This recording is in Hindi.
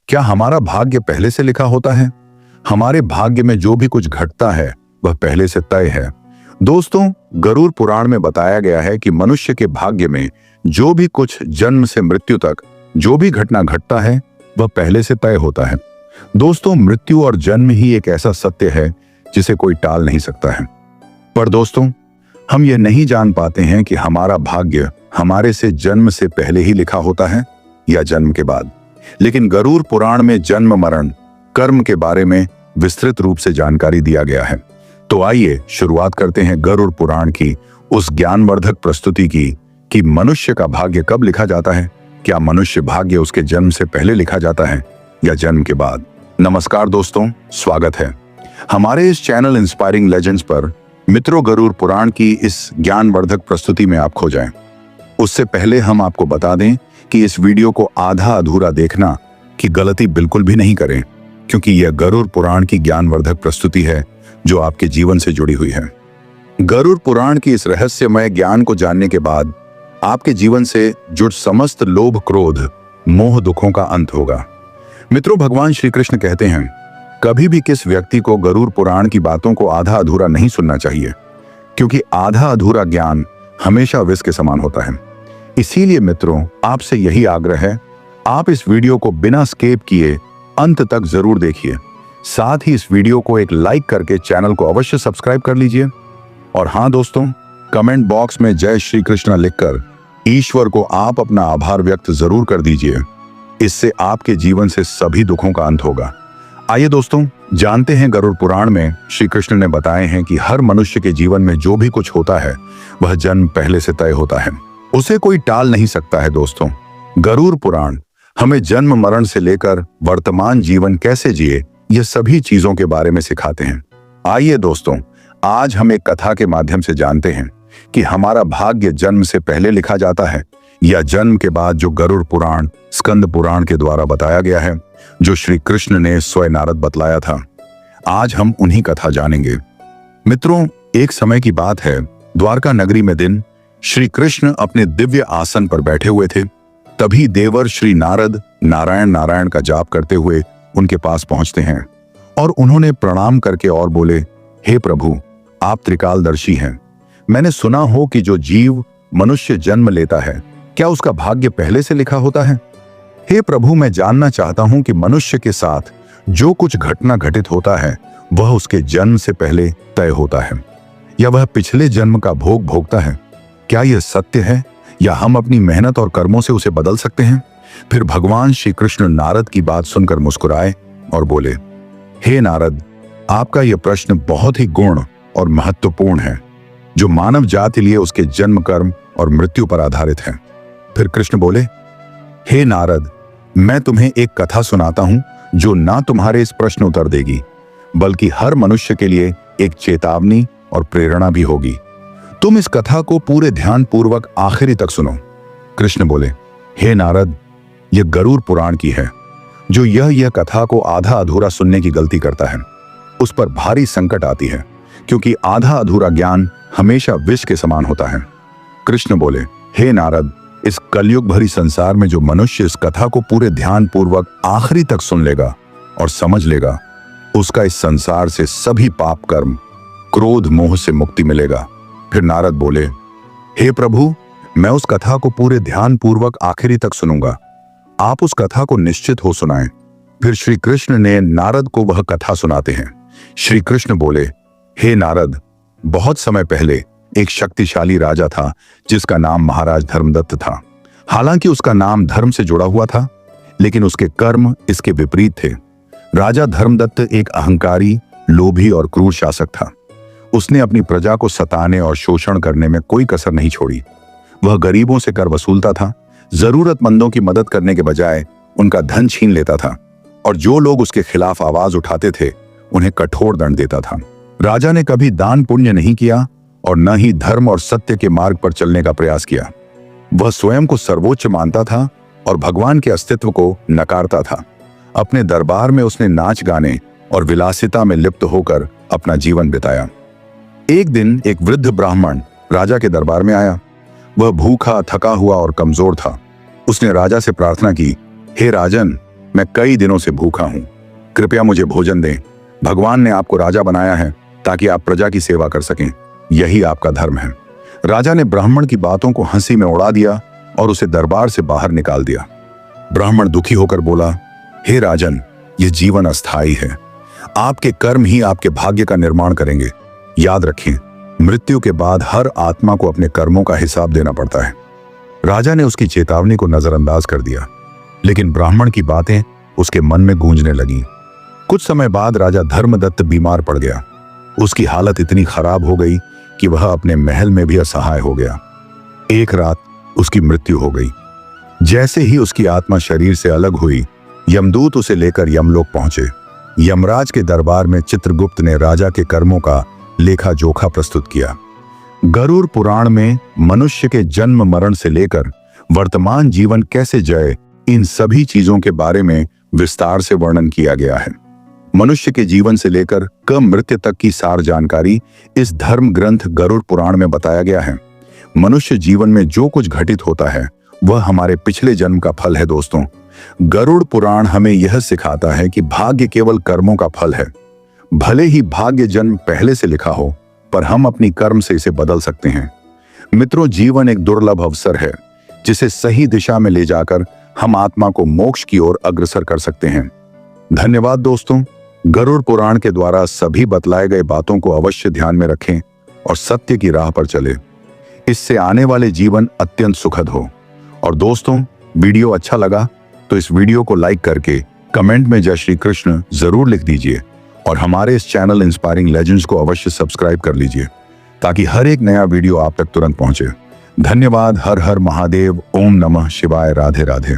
क्या हमारा भाग्य पहले से लिखा होता है? हमारे भाग्य में जो भी कुछ घटता है वह पहले से तय है। दोस्तों, गरुड़ पुराण में बताया गया है कि मनुष्य के भाग्य में जो भी कुछ जन्म से मृत्यु तक जो भी घटना घटता है वह पहले से तय होता है। दोस्तों, मृत्यु और जन्म ही एक ऐसा सत्य है जिसे कोई टाल नहीं सकता है। पर दोस्तों, हम यह नहीं जान पाते हैं कि हमारा भाग्य हमारे से जन्म से पहले ही लिखा होता है या जन्म के बाद। लेकिन गरुड़ पुराण में जन्म, मरण, कर्म के बारे में विस्तृत रूप से जानकारी दिया गया है। तो आइए शुरुआत करते हैं गरुड़ पुराण की उस ज्ञानवर्धक प्रस्तुति की कि मनुष्य का भाग्य कब लिखा जाता है। क्या मनुष्य भाग्य उसके जन्म से पहले लिखा जाता है या जन्म के बाद? नमस्कार दोस्तों, स्वागत है हमारे इस चैनल इंस्पायरिंग लेजेंड्स पर। मित्रों, गरुड़ पुराण की इस ज्ञानवर्धक प्रस्तुति में आप खो जाएं। उससे पहले हम आपको बता दें कि इस वीडियो को आधा अधूरा देखना की गलती बिल्कुल भी नहीं करें, क्योंकि यह गरुड़ पुराण की ज्ञानवर्धक प्रस्तुति है जो आपके जीवन से जुड़ी हुई है। गरुड़ पुराण की इस रहस्यमय ज्ञान को जानने के बाद आपके जीवन से जुड़ समस्त लोभ, क्रोध, मोह, दुखों का अंत होगा। मित्रों, भगवान श्री कृष्ण कहते हैं, कभी भी किस व्यक्ति को गरुड़ पुराण की बातों को आधा अधूरा नहीं सुनना चाहिए, क्योंकि आधा अधूरा ज्ञान हमेशा विष के समान होता है। इसीलिए मित्रों, आपसे यही आग्रह है, आप इस वीडियो को बिना स्किप किए अंत तक जरूर देखिए। साथ ही इस वीडियो को एक लाइक करके चैनल को अवश्य सब्सक्राइब कर लीजिए। और हाँ दोस्तों, कमेंट बॉक्स में जय श्री कृष्ण लिखकर ईश्वर को आप अपना आभार व्यक्त जरूर कर दीजिए। इससे आपके जीवन से सभी दुखों का अंत होगा। आइए दोस्तों, जानते हैं गरुड़ पुराण में श्री कृष्ण ने बताए हैं कि हर मनुष्य के जीवन में जो भी कुछ होता है वह जन्म पहले से तय होता है, उसे कोई टाल नहीं सकता है। दोस्तों, गरुड़ पुराण हमें जन्म, मरण से लेकर वर्तमान जीवन कैसे जिए, यह सभी चीजों के बारे में सिखाते हैं। आइए दोस्तों, आज हम एक कथा के माध्यम से जानते हैं कि हमारा भाग्य जन्म से पहले लिखा जाता है या जन्म के बाद, जो गरुड़ पुराण, स्कंद पुराण के द्वारा बताया गया है, जो श्री कृष्ण ने स्वयं नारद बतलाया था। आज हम उन्हीं कथा जानेंगे। मित्रों, एक समय की बात है, द्वारका नगरी में दिन श्री कृष्ण अपने दिव्य आसन पर बैठे हुए थे। तभी देवर श्री नारद नारायण नारायण का जाप करते हुए उनके पास पहुंचते हैं और उन्होंने प्रणाम करके और बोले, हे प्रभु, आप त्रिकालदर्शी हैं। मैंने सुना हो कि जो जीव मनुष्य जन्म लेता है, क्या उसका भाग्य पहले से लिखा होता है? हे प्रभु, मैं जानना चाहता हूं कि मनुष्य के साथ जो कुछ घटना घटित होता है वह उसके जन्म से पहले तय होता है या वह पिछले जन्म का भोग भोगता है। क्या यह सत्य है या हम अपनी मेहनत और कर्मों से उसे बदल सकते हैं? फिर भगवान श्री कृष्ण नारद की बात सुनकर मुस्कुराए और बोले, हे नारद, आपका यह प्रश्न बहुत ही गुण और महत्वपूर्ण है, जो मानव जाति लिए उसके जन्म, कर्म और मृत्यु पर आधारित है। फिर कृष्ण बोले, हे नारद, मैं तुम्हें एक कथा सुनाता हूं जो ना तुम्हारे इस प्रश्न उत्तर देगी, बल्कि हर मनुष्य के लिए एक चेतावनी और प्रेरणा भी होगी। तुम इस कथा को पूरे ध्यान पूर्वक आखिरी तक सुनो। कृष्ण बोले, हे नारद, यह गरुड़ पुराण की है। जो यह कथा को आधा अधूरा सुनने की गलती करता है, उस पर भारी संकट आती है, क्योंकि आधा अधूरा ज्ञान हमेशा विष के समान होता है। कृष्ण बोले, हे नारद, इस कलयुग भरी संसार में जो मनुष्य इस कथा को पूरे ध्यान पूर्वक आखिरी तक सुन लेगा और समझ लेगा, उसका इस संसार से सभी पाप, कर्म, क्रोध, मोह से मुक्ति मिलेगा। फिर नारद बोले, हे प्रभु, मैं उस कथा को पूरे ध्यान पूर्वक आखिरी तक सुनूंगा। आप उस कथा को निश्चित हो सुनाएं। फिर श्री कृष्ण ने नारद को वह कथा सुनाते हैं। श्री कृष्ण बोले, हे नारद, बहुत समय पहले एक शक्तिशाली राजा था जिसका नाम महाराज धर्मदत्त था। हालांकि उसका नाम धर्म से जुड़ा हुआ था, लेकिन उसके कर्म इसके विपरीत थे। राजा धर्मदत्त एक अहंकारी, लोभी और क्रूर शासक था। उसने अपनी प्रजा को सताने और शोषण करने में कोई कसर नहीं छोड़ी। वह गरीबों से कर वसूलता था, जरूरतमंदों की मदद करने के बजाय उनका धन छीन लेता था, और जो लोग उसके खिलाफ आवाज उठाते थे उन्हें कठोर दंड देता था। राजा ने कभी दान पुण्य नहीं किया और न ही धर्म और सत्य के मार्ग पर चलने का प्रयास किया। वह स्वयं को सर्वोच्च मानता था और भगवान के अस्तित्व को नकारता था। अपने दरबार में उसने नाच गाने और विलासिता में लिप्त होकर अपना जीवन बिताया। एक दिन एक वृद्ध ब्राह्मण राजा के दरबार में आया। वह भूखा, थका हुआ और कमजोर था। उसने राजा से प्रार्थना की, हे राजन, मैं कई दिनों से भूखा हूं, कृपया मुझे भोजन दें। भगवान ने आपको राजा बनाया है ताकि आप प्रजा की सेवा कर सकें, यही आपका धर्म है। राजा ने ब्राह्मण की बातों को हंसी में उड़ा दिया और उसे दरबार से बाहर निकाल दिया। ब्राह्मण दुखी होकर बोला, हे राजन, यह जीवन अस्थायी है, आपके कर्म ही आपके भाग्य का निर्माण करेंगे। याद रखें, मृत्यु के बाद हर आत्मा को अपने कर्मों का हिसाब देना पड़ता है। राजा ने उसकी चेतावनी को नजरअंदाज कर दिया, लेकिन ब्राह्मण की बातें उसके मन में गूंजने लगीं। कुछ समय बाद राजा धर्मदत्त बीमार पड़ गया। उसकी हालत इतनी खराब हो गई कि वह अपने महल में भी असहाय हो गया। एक रात उसकी मृत्यु हो गई। जैसे ही उसकी आत्मा शरीर से अलग हुई, यमदूत उसे लेकर यमलोक पहुंचे। यमराज के दरबार में चित्रगुप्त ने राजा के कर्मों का लेखा जोखा प्रस्तुत किया। गरुड़ पुराण में मनुष्य के जन्म मरण से लेकर वर्तमान जीवन कैसे जाए, इन सभी चीजों के बारे में विस्तार से वर्णन किया गया है। मनुष्य के जीवन से लेकर मृत्यु तक की सार जानकारी इस धर्म ग्रंथ गरुड़ पुराण में बताया गया है। मनुष्य जीवन में जो कुछ घटित होता है वह हमारे पिछले जन्म का फल है। दोस्तों, गरुड़ पुराण हमें यह सिखाता है कि भाग्य केवल कर्मों का फल है। भले ही भाग्य जन्म पहले से लिखा हो, पर हम अपनी कर्म से इसे बदल सकते हैं। मित्रों, जीवन एक दुर्लभ अवसर है जिसे सही दिशा में ले जाकर हम आत्मा को मोक्ष की ओर अग्रसर कर सकते हैं। धन्यवाद दोस्तों। गरुड़ पुराण के द्वारा सभी बतलाए गए बातों को अवश्य ध्यान में रखें और सत्य की राह पर चले। इससे आने वाले जीवन अत्यंत सुखद हो। और दोस्तों, वीडियो अच्छा लगा तो इस वीडियो को लाइक करके कमेंट में जय श्री कृष्ण जरूर लिख दीजिए और हमारे इस चैनल इंस्पायरिंग लेजेंड्स को अवश्य सब्सक्राइब कर लीजिए ताकि हर एक नया वीडियो आप तक तुरंत पहुंचे। धन्यवाद। हर हर महादेव। ओम नमः शिवाय। राधे राधे।